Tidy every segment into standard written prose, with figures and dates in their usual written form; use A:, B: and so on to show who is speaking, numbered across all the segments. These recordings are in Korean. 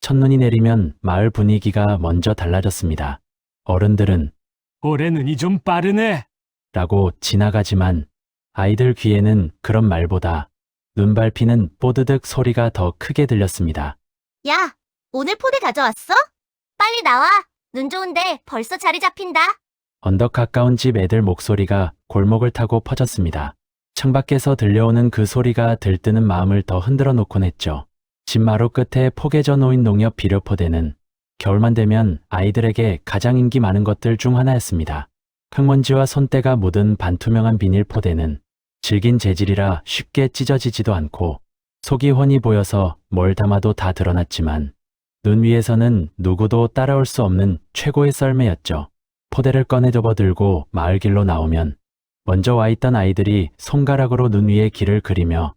A: 첫눈이 내리면 마을 분위기가 먼저 달라졌습니다. 어른들은
B: 올해 눈이 좀 빠르네.
A: 라고 지나가지만 아이들 귀에는 그런 말보다 눈 밟히는 뽀드득 소리가 더 크게 들렸습니다.
C: 야, 오늘 포대 가져왔어? 빨리 나와. 눈 좋은데 벌써 자리 잡힌다.
A: 언덕 가까운 집 애들 목소리가 골목을 타고 퍼졌습니다. 창밖에서 들려오는 그 소리가 들뜨는 마음을 더 흔들어 놓곤 했죠. 집 마루 끝에 포개져 놓인 농협 비료포대는 겨울만 되면 아이들에게 가장 인기 많은 것들 중 하나였습니다. 흙먼지와 손때가 묻은 반투명한 비닐 포대는 질긴 재질이라 쉽게 찢어지지도 않고 속이 훤히 보여서 뭘 담아도 다 드러났지만 눈 위에서는 누구도 따라올 수 없는 최고의 썰매였죠. 포대를 꺼내 접어들고 마을길로 나오면 먼저 와 있던 아이들이 손가락으로 눈 위에 길을 그리며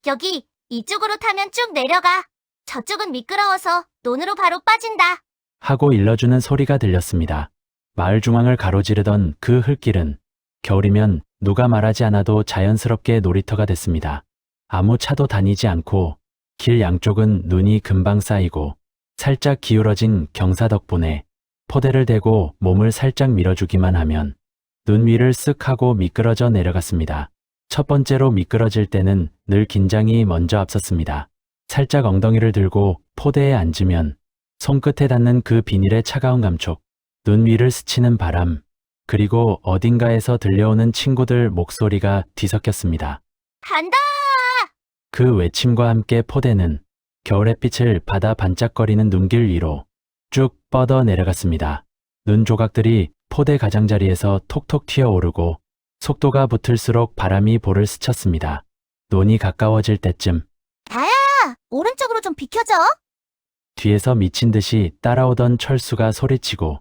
C: 여기, 이쪽으로 타면 쭉 내려가. 저쪽은 미끄러워서 논으로 바로 빠진다.
A: 하고 일러주는 소리가 들렸습니다. 마을 중앙을 가로지르던 그 흙길은 겨울이면 누가 말하지 않아도 자연스럽게 놀이터가 됐습니다. 아무 차도 다니지 않고 길 양쪽은 눈이 금방 쌓이고 살짝 기울어진 경사 덕분에 포대를 대고 몸을 살짝 밀어주기만 하면 눈 위를 쓱 하고 미끄러져 내려갔습니다. 첫 번째로 미끄러질 때는 늘 긴장이 먼저 앞섰습니다. 살짝 엉덩이를 들고 포대에 앉으면 손끝에 닿는 그 비닐의 차가운 감촉, 눈 위를 스치는 바람, 그리고 어딘가에서 들려오는 친구들 목소리가 뒤섞였습니다.
C: 간다!
A: 그 외침과 함께 포대는 겨울 햇빛을 받아 반짝거리는 눈길 위로 쭉 뻗어 내려갔습니다. 눈 조각들이 포대 가장자리에서 톡톡 튀어오르고 속도가 붙을수록 바람이 볼을 스쳤습니다. 논이 가까워질 때쯤
C: 다야야, 오른쪽으로 좀 비켜줘.
A: 뒤에서 미친 듯이 따라오던 철수가 소리치고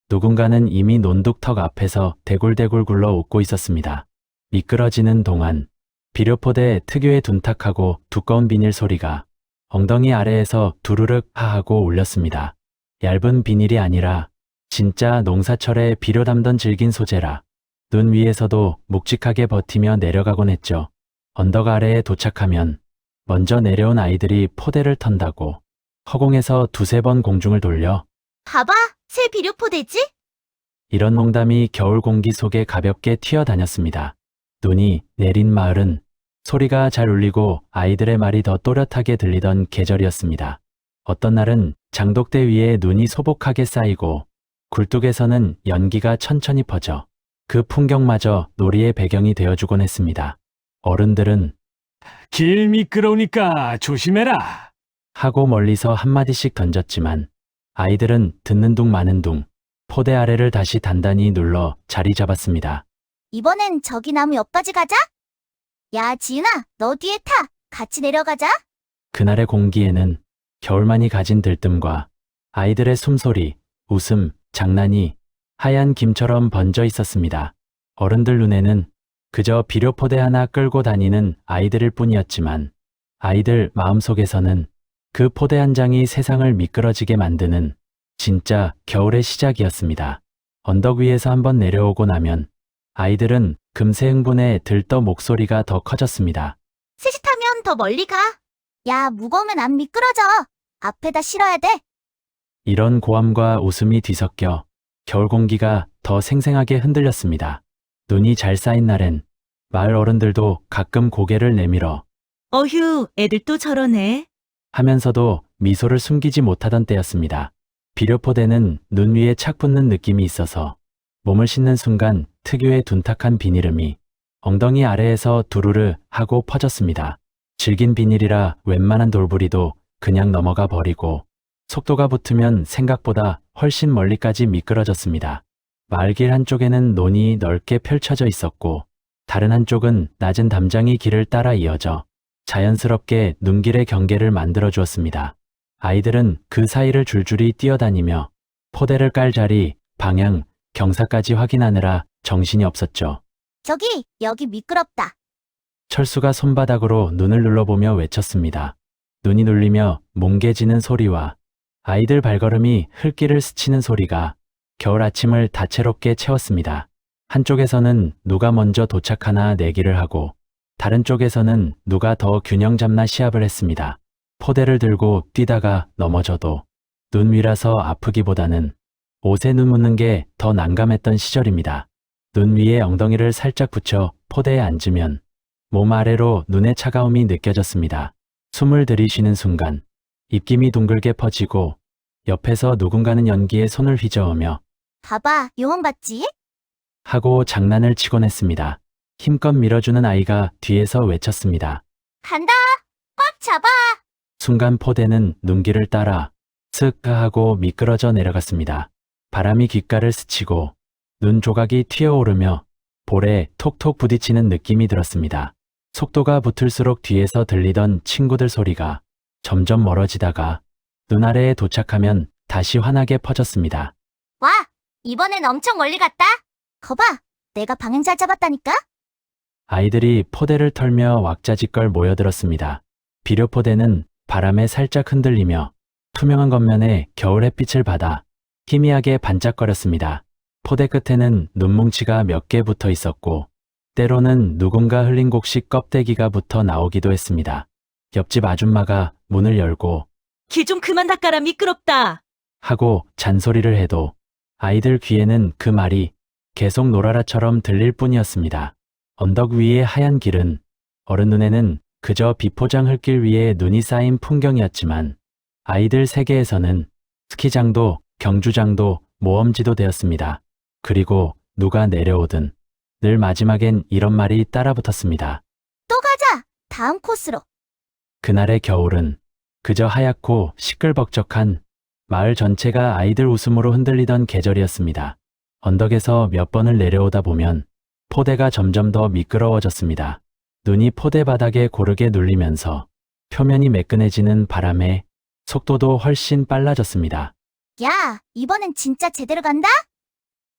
A: 누군가는 이미 논둑턱 앞에서 대굴대굴 굴러 웃고 있었습니다. 미끄러지는 동안 비료포대 특유의 둔탁하고 두꺼운 비닐 소리가 엉덩이 아래에서 두루륵 하하고 울렸습니다. 얇은 비닐이 아니라 진짜 농사철에 비료 담던 질긴 소재라 눈 위에서도 묵직하게 버티며 내려가곤 했죠. 언덕 아래에 도착하면 먼저 내려온 아이들이 포대를 턴다고 허공에서 두세 번 공중을 돌려
C: 봐봐, 새 비료포대지?
A: 이런 농담이 겨울 공기 속에 가볍게 튀어다녔습니다. 눈이 내린 마을은 소리가 잘 울리고 아이들의 말이 더 또렷하게 들리던 계절이었습니다. 어떤 날은 장독대 위에 눈이 소복하게 쌓이고 굴뚝에서는 연기가 천천히 퍼져 그 풍경마저 놀이의 배경이 되어주곤 했습니다. 어른들은
B: 길 미끄러우니까 조심해라.
A: 하고 멀리서 한마디씩 던졌지만 아이들은 듣는 둥 마는 둥 포대 아래를 다시 단단히 눌러 자리 잡았습니다.
C: 이번엔 저기 나무 옆까지 가자. 야, 지은아, 너 뒤에 타. 같이 내려가자.
A: 그날의 공기에는 겨울만이 가진 들뜸과 아이들의 숨소리, 웃음, 장난이 하얀 김처럼 번져 있었습니다. 어른들 눈에는 그저 비료포대 하나 끌고 다니는 아이들일 뿐이었지만 아이들 마음속에서는 그 포대 한 장이 세상을 미끄러지게 만드는 진짜 겨울의 시작이었습니다. 언덕 위에서 한번 내려오고 나면 아이들은 금세 흥분해 들떠 목소리가 더 커졌습니다.
C: 셋이 타면 더 멀리 가. 야, 무거우면 안 미끄러져. 앞에다 실어야 돼.
A: 이런 고함과 웃음이 뒤섞여 겨울 공기가 더 생생하게 흔들렸습니다. 눈이 잘 쌓인 날엔 마을 어른들도 가끔 고개를 내밀어
D: 어휴, 애들 또 저러네.
A: 하면서도 미소를 숨기지 못하던 때였습니다. 비료포대는 눈 위에 착 붙는 느낌이 있어서 몸을 싣는 순간 특유의 둔탁한 비닐음이 엉덩이 아래에서 두루르 하고 퍼졌습니다. 질긴 비닐이라 웬만한 돌부리도 그냥 넘어가 버리고 속도가 붙으면 생각보다 훨씬 멀리까지 미끄러졌습니다. 마을길 한쪽에는 논이 넓게 펼쳐져 있었고 다른 한쪽은 낮은 담장이 길을 따라 이어져 자연스럽게 눈길의 경계를 만들어 주었습니다. 아이들은 그 사이를 줄줄이 뛰어다니며 포대를 깔 자리, 방향, 경사까지 확인하느라 정신이 없었죠.
C: 저기, 여기 미끄럽다.
A: 철수가 손바닥으로 눈을 눌러보며 외쳤습니다. 눈이 눌리며 뭉개지는 소리와 아이들 발걸음이 흙길을 스치는 소리가 겨울 아침을 다채롭게 채웠습니다. 한쪽에서는 누가 먼저 도착하나 내기를 하고 다른 쪽에서는 누가 더 균형 잡나 시합을 했습니다. 포대를 들고 뛰다가 넘어져도 눈 위라서 아프기보다는 옷에 눈 묻는 게 더 난감했던 시절입니다. 눈 위에 엉덩이를 살짝 붙여 포대에 앉으면 몸 아래로 눈의 차가움이 느껴졌습니다. 숨을 들이쉬는 순간 입김이 둥글게 퍼지고 옆에서 누군가는 연기에 손을 휘저으며
C: 봐봐, 요원 봤지?
A: 하고 장난을 치곤 했습니다. 힘껏 밀어주는 아이가 뒤에서 외쳤습니다.
C: 간다! 꽉 잡아!
A: 순간 포대는 눈길을 따라 슥 하고 미끄러져 내려갔습니다. 바람이 귓가를 스치고 눈 조각이 튀어오르며 볼에 톡톡 부딪히는 느낌이 들었습니다. 속도가 붙을수록 뒤에서 들리던 친구들 소리가 점점 멀어지다가 눈 아래에 도착하면 다시 환하게 퍼졌습니다.
C: 와! 이번엔 엄청 멀리 갔다! 거봐! 내가 방향 잘 잡았다니까?
A: 아이들이 포대를 털며 왁자지껄 모여들었습니다. 비료포대는 바람에 살짝 흔들리며 투명한 겉면에 겨울 햇빛을 받아 희미하게 반짝거렸습니다. 포대 끝에는 눈뭉치가 몇 개 붙어 있었고 때로는 누군가 흘린 곡식 껍데기가 붙어 나오기도 했습니다. 옆집 아줌마가 문을 열고
D: 길 좀 그만 닦아라 미끄럽다.
A: 하고 잔소리를 해도 아이들 귀에는 그 말이 계속 노라라처럼 들릴 뿐이었습니다. 언덕 위의 하얀 길은 어른 눈에는 그저 비포장 흙길 위에 눈이 쌓인 풍경이었지만 아이들 세계에서는 스키장도 경주장도 모험지도 되었습니다. 그리고 누가 내려오든 늘 마지막엔 이런 말이 따라붙었습니다.
C: 또 가자! 다음 코스로.
A: 그날의 겨울은 그저 하얗고 시끌벅적한 마을 전체가 아이들 웃음으로 흔들리던 계절이었습니다. 언덕에서 몇 번을 내려오다 보면 포대가 점점 더 미끄러워졌습니다. 눈이 포대 바닥에 고르게 눌리면서 표면이 매끈해지는 바람에 속도도 훨씬 빨라졌습니다.
C: 야, 이번엔 진짜 제대로 간다?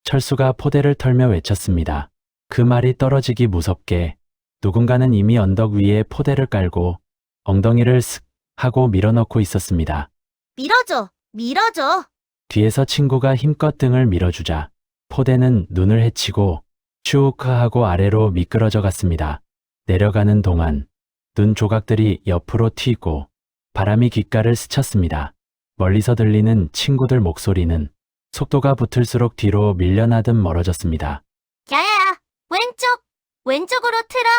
A: 철수가 포대를 털며 외쳤습니다. 그 말이 떨어지기 무섭게 누군가는 이미 언덕 위에 포대를 깔고 엉덩이를 쓱 하고 밀어넣고 있었습니다.
C: 밀어줘! 밀어줘!
A: 뒤에서 친구가 힘껏 등을 밀어주자 포대는 눈을 헤치고 쭉 하고 아래로 미끄러져 갔습니다. 내려가는 동안 눈 조각들이 옆으로 튀고 바람이 귓가를 스쳤습니다. 멀리서 들리는 친구들 목소리는 속도가 붙을수록 뒤로 밀려나듯 멀어졌습니다.
C: 야야야! 왼쪽! 왼쪽으로 틀어!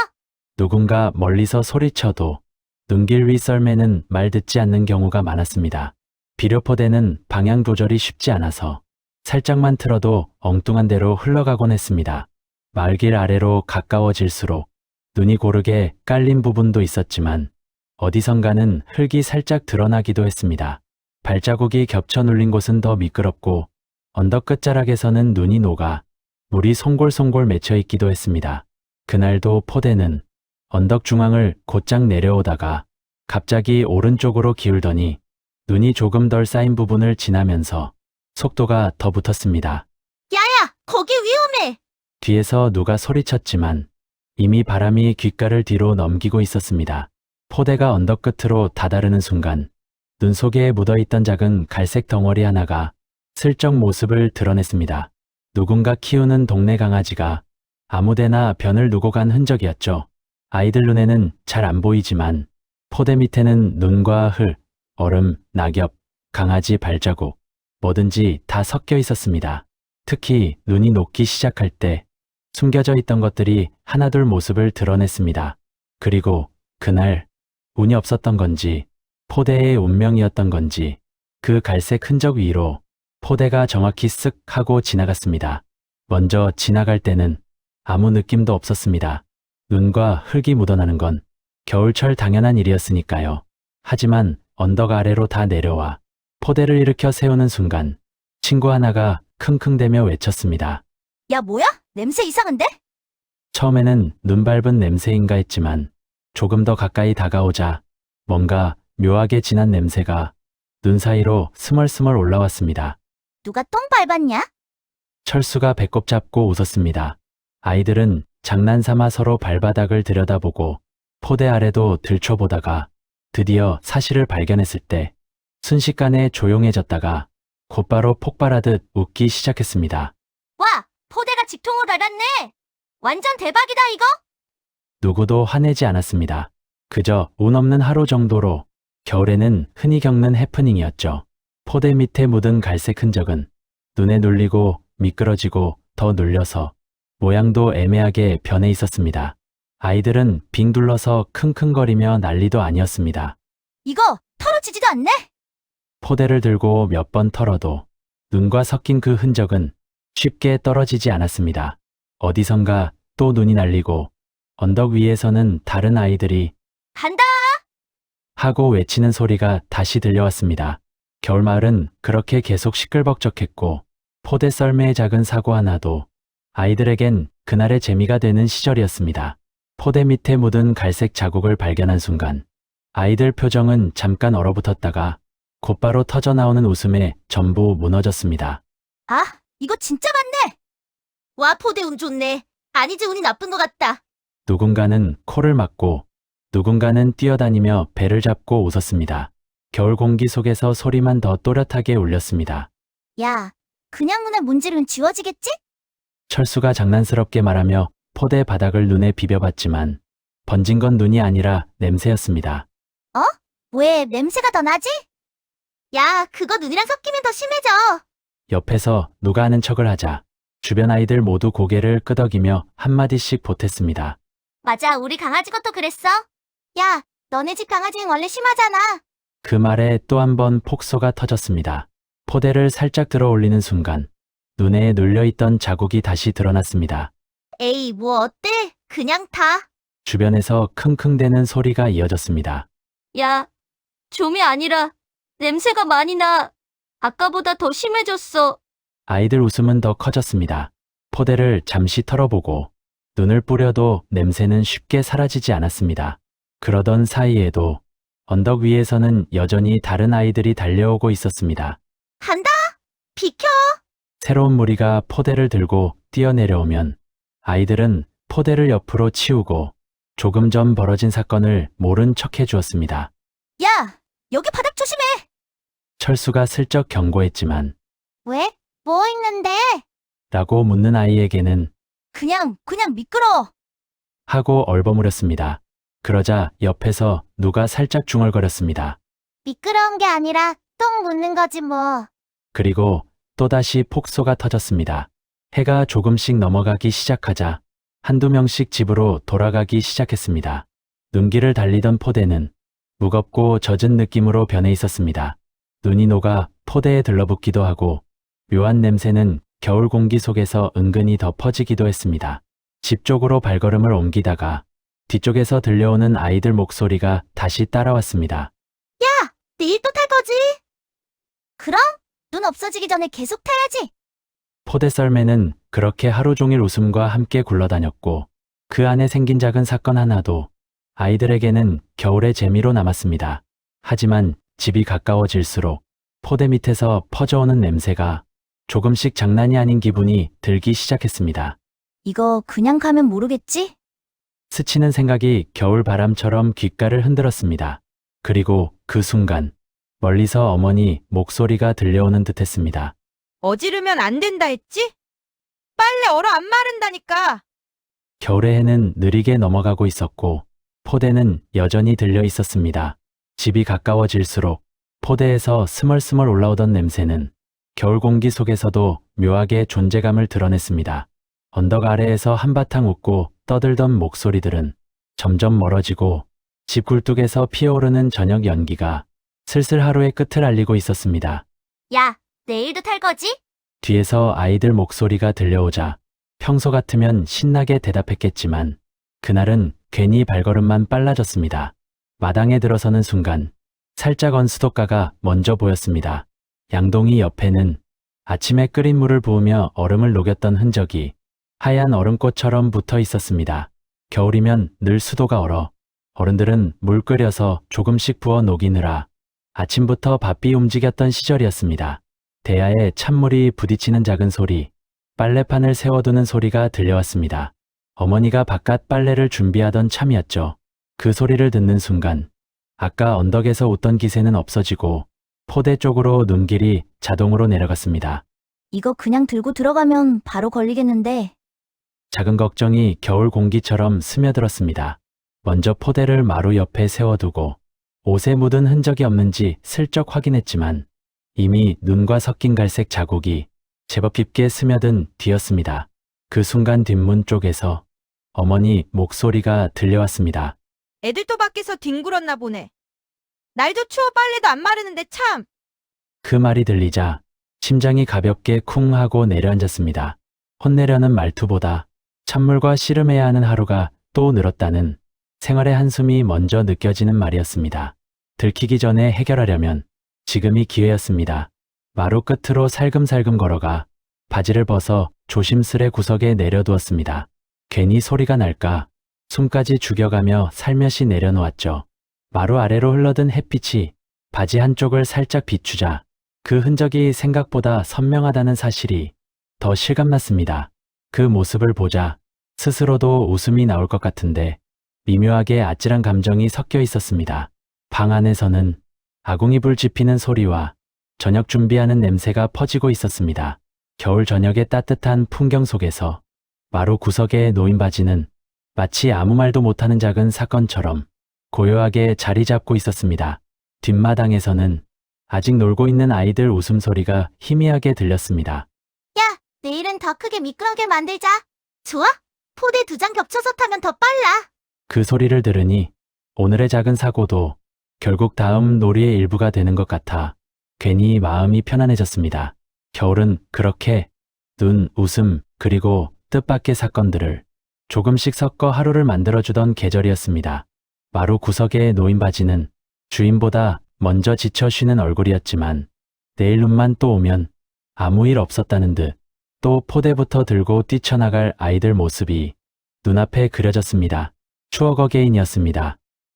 A: 누군가 멀리서 소리쳐도 눈길 위 썰매는 말 듣지 않는 경우가 많았습니다. 비료포대는 방향 조절이 쉽지 않아서 살짝만 틀어도 엉뚱한 데로 흘러가곤 했습니다. 마을길 아래로 가까워질수록 눈이 고르게 깔린 부분도 있었지만 어디선가는 흙이 살짝 드러나기도 했습니다. 발자국이 겹쳐 눌린 곳은 더 미끄럽고 언덕 끝자락에서는 눈이 녹아 물이 송골송골 맺혀 있기도 했습니다. 그날도 포대는 언덕 중앙을 곧장 내려오다가 갑자기 오른쪽으로 기울더니 눈이 조금 덜 쌓인 부분을 지나면서 속도가 더 붙었습니다.
C: 야야! 거기 위험해!
A: 뒤에서 누가 소리쳤지만 이미 바람이 귓가를 뒤로 넘기고 있었습니다. 포대가 언덕 끝으로 다다르는 순간 눈 속에 묻어있던 작은 갈색 덩어리 하나가 슬쩍 모습을 드러냈습니다. 누군가 키우는 동네 강아지가 아무데나 변을 두고 간 흔적이었죠. 아이들 눈에는 잘 안 보이지만 포대 밑에는 눈과 흘, 얼음, 낙엽, 강아지 발자국, 뭐든지 다 섞여 있었습니다. 특히 눈이 녹기 시작할 때 숨겨져 있던 것들이 하나둘 모습을 드러냈습니다. 그리고 그날 운이 없었던 건지 포대의 운명이었던 건지 그 갈색 흔적 위로 포대가 정확히 쓱 하고 지나갔습니다. 먼저 지나갈 때는 아무 느낌도 없었습니다. 눈과 흙이 묻어나는 건 겨울철 당연한 일이었으니까요. 하지만 언덕 아래로 다 내려와 포대를 일으켜 세우는 순간 친구 하나가 킁킁대며 외쳤습니다.
C: 야, 뭐야? 냄새 이상한데?
A: 처음에는 눈 밟은 냄새인가 했지만 조금 더 가까이 다가오자 뭔가 묘하게 진한 냄새가 눈 사이로 스멀스멀 올라왔습니다.
C: 누가 똥 밟았냐?
A: 철수가 배꼽 잡고 웃었습니다. 아이들은 장난삼아 서로 발바닥을 들여다보고 포대 아래도 들춰보다가 드디어 사실을 발견했을 때 순식간에 조용해졌다가 곧바로 폭발하듯 웃기 시작했습니다.
C: 와! 포대가 직통으로 닳았네! 완전 대박이다, 이거!
A: 누구도 화내지 않았습니다. 그저 운 없는 하루 정도로 겨울에는 흔히 겪는 해프닝이었죠. 포대 밑에 묻은 갈색 흔적은 눈에 눌리고 미끄러지고 더 눌려서 모양도 애매하게 변해 있었습니다. 아이들은 빙 둘러서 킁킁거리며 난리도 아니었습니다.
C: 이거 털어지지도 않네?
A: 포대를 들고 몇 번 털어도 눈과 섞인 그 흔적은 쉽게 떨어지지 않았습니다. 어디선가 또 눈이 날리고 언덕 위에서는 다른 아이들이
C: 간다!
A: 하고 외치는 소리가 다시 들려왔습니다. 겨울마을은 그렇게 계속 시끌벅적했고 포대 썰매의 작은 사고 하나도 아이들에겐 그날의 재미가 되는 시절이었습니다. 포대 밑에 묻은 갈색 자국을 발견한 순간 아이들 표정은 잠깐 얼어붙었다가 곧바로 터져나오는 웃음에 전부 무너졌습니다.
C: 아, 이거 진짜 많네! 와, 포대 운 좋네. 아니지, 운이 나쁜 것 같다.
A: 누군가는 코를 막고 누군가는 뛰어다니며 배를 잡고 웃었습니다. 겨울 공기 속에서 소리만 더 또렷하게 울렸습니다.
C: 야, 그냥 눈에 문지르면 지워지겠지?
A: 철수가 장난스럽게 말하며 포대 바닥을 눈에 비벼봤지만 번진 건 눈이 아니라 냄새였습니다.
C: 왜 냄새가 더 나지? 야, 그거 눈이랑 섞이면 더 심해져.
A: 옆에서 누가 하는 척을 하자 주변 아이들 모두 고개를 끄덕이며 한마디씩 보탰습니다.
C: 맞아, 우리 강아지 것도 그랬어. 야, 너네 집 강아지는 원래 심하잖아.
A: 그 말에 또 한 번 폭소가 터졌습니다. 포대를 살짝 들어 올리는 순간 눈에 눌려있던 자국이 다시 드러났습니다.
C: 에이, 뭐 어때? 그냥 타.
A: 주변에서 킁킁대는 소리가 이어졌습니다.
C: 야, 좀이 아니라 냄새가 많이 나. 아까보다 더 심해졌어.
A: 아이들 웃음은 더 커졌습니다. 포대를 잠시 털어보고 눈을 뿌려도 냄새는 쉽게 사라지지 않았습니다. 그러던 사이에도 언덕 위에서는 여전히 다른 아이들이 달려오고 있었습니다.
C: 간다! 비켜!
A: 새로운 무리가 포대를 들고 뛰어내려오면 아이들은 포대를 옆으로 치우고 조금 전 벌어진 사건을 모른 척 해주었습니다.
C: 야, 여기 바닥 조심해!
A: 철수가 슬쩍 경고했지만
C: 왜? 뭐 있는데?
A: 라고 묻는 아이에게는
C: 그냥 미끄러워.
A: 하고 얼버무렸습니다. 그러자 옆에서 누가 살짝 중얼거렸습니다.
C: 미끄러운 게 아니라 똥 묻는 거지 뭐.
A: 그리고 또다시 폭소가 터졌습니다. 해가 조금씩 넘어가기 시작하자 한두 명씩 집으로 돌아가기 시작했습니다. 눈길을 달리던 포대는 무겁고 젖은 느낌으로 변해 있었습니다. 눈이 녹아 포대에 들러붙기도 하고 묘한 냄새는 겨울 공기 속에서 은근히 더 퍼지기도 했습니다. 집 쪽으로 발걸음을 옮기다가 뒤쪽에서 들려오는 아이들 목소리가 다시 따라왔습니다.
C: 내일 또 탈 거지? 그럼 눈 없어지기 전에 계속 타야지.
A: 포대 썰매는 그렇게 하루 종일 웃음과 함께 굴러다녔고 그 안에 생긴 작은 사건 하나도 아이들에게는 겨울의 재미로 남았습니다. 하지만 집이 가까워질수록 포대 밑에서 퍼져오는 냄새가 조금씩 장난이 아닌 기분이 들기 시작했습니다.
C: 이거 그냥 가면 모르겠지?
A: 스치는 생각이 겨울 바람처럼 귓가를 흔들었습니다. 그리고 그 순간 멀리서 어머니 목소리가 들려오는 듯했습니다.
D: 어지르면 안 된다 했지? 빨래 얼어 안 마른다니까.
A: 겨울의 해는 느리게 넘어가고 있었고 포대는 여전히 들려 있었습니다. 집이 가까워질수록 포대에서 스멀스멀 올라오던 냄새는 겨울 공기 속에서도 묘하게 존재감을 드러냈습니다. 언덕 아래에서 한바탕 웃고 떠들던 목소리들은 점점 멀어지고 집 굴뚝에서 피어오르는 저녁 연기가 슬슬 하루의 끝을 알리고 있었습니다.
C: 야, 내일도 탈 거지?
A: 뒤에서 아이들 목소리가 들려오자 평소 같으면 신나게 대답했겠지만 그날은 괜히 발걸음만 빨라졌습니다. 마당에 들어서는 순간 살짝 언 수도가가 먼저 보였습니다. 양동이 옆에는 아침에 끓인 물을 부으며 얼음을 녹였던 흔적이 하얀 얼음꽃처럼 붙어 있었습니다. 겨울이면 늘 수도가 얼어 어른들은 물 끓여서 조금씩 부어 녹이느라 아침부터 바삐 움직였던 시절이었습니다. 대야에 찬물이 부딪히는 작은 소리, 빨래판을 세워두는 소리가 들려왔습니다. 어머니가 바깥 빨래를 준비하던 참이었죠. 그 소리를 듣는 순간 아까 언덕에서 웃던 기세는 없어지고 포대 쪽으로 눈길이 자동으로 내려갔습니다.
C: 이거 그냥 들고 들어가면 바로 걸리겠는데.
A: 작은 걱정이 겨울 공기처럼 스며들었습니다. 먼저 포대를 마루 옆에 세워두고 옷에 묻은 흔적이 없는지 슬쩍 확인했지만 이미 눈과 섞인 갈색 자국이 제법 깊게 스며든 뒤였습니다. 그 순간 뒷문 쪽에서 어머니 목소리가 들려왔습니다.
D: 애들 또 밖에서 뒹굴었나 보네. 날도 추워 빨래도 안 마르는데 참.
A: 그 말이 들리자 심장이 가볍게 쿵 하고 내려앉았습니다. 혼내려는 말투보다 찬물과 씨름해야 하는 하루가 또 늘었다는 생활의 한숨이 먼저 느껴지는 말이었습니다. 들키기 전에 해결하려면 지금이 기회였습니다. 마루 끝으로 살금살금 걸어가 바지를 벗어 조심스레 구석에 내려두었습니다. 괜히 소리가 날까 숨까지 죽여가며 살며시 내려놓았죠. 마루 아래로 흘러든 햇빛이 바지 한쪽을 살짝 비추자 그 흔적이 생각보다 선명하다는 사실이 더 실감났습니다. 그 모습을 보자 스스로도 웃음이 나올 것 같은데 미묘하게 아찔한 감정이 섞여 있었습니다. 방 안에서는 아궁이불 지피는 소리와 저녁 준비하는 냄새가 퍼지고 있었습니다. 겨울 저녁의 따뜻한 풍경 속에서 마루 구석에 놓인 바지는 마치 아무 말도 못하는 작은 사건처럼 고요하게 자리 잡고 있었습니다. 뒷마당에서는 아직 놀고 있는 아이들 웃음소리가 희미하게 들렸습니다.
C: 야, 내일은 더 크게 미끄러게 만들자. 좋아? 포대 2장 겹쳐서 타면 더 빨라.
A: 그 소리를 들으니 오늘의 작은 사고도 결국 다음 놀이의 일부가 되는 것 같아 괜히 마음이 편안해졌습니다. 겨울은 그렇게 눈, 웃음, 그리고 뜻밖의 사건들을 조금씩 섞어 하루를 만들어주던 계절이었습니다. 마루 구석에 놓인 바지는 주인보다 먼저 지쳐 쉬는 얼굴이었지만 내일 눈만 또 오면 아무 일 없었다는 듯 또 포대부터 들고 뛰쳐나갈 아이들 모습이 눈앞에 그려졌습니다. 추억 어게인이었습니다.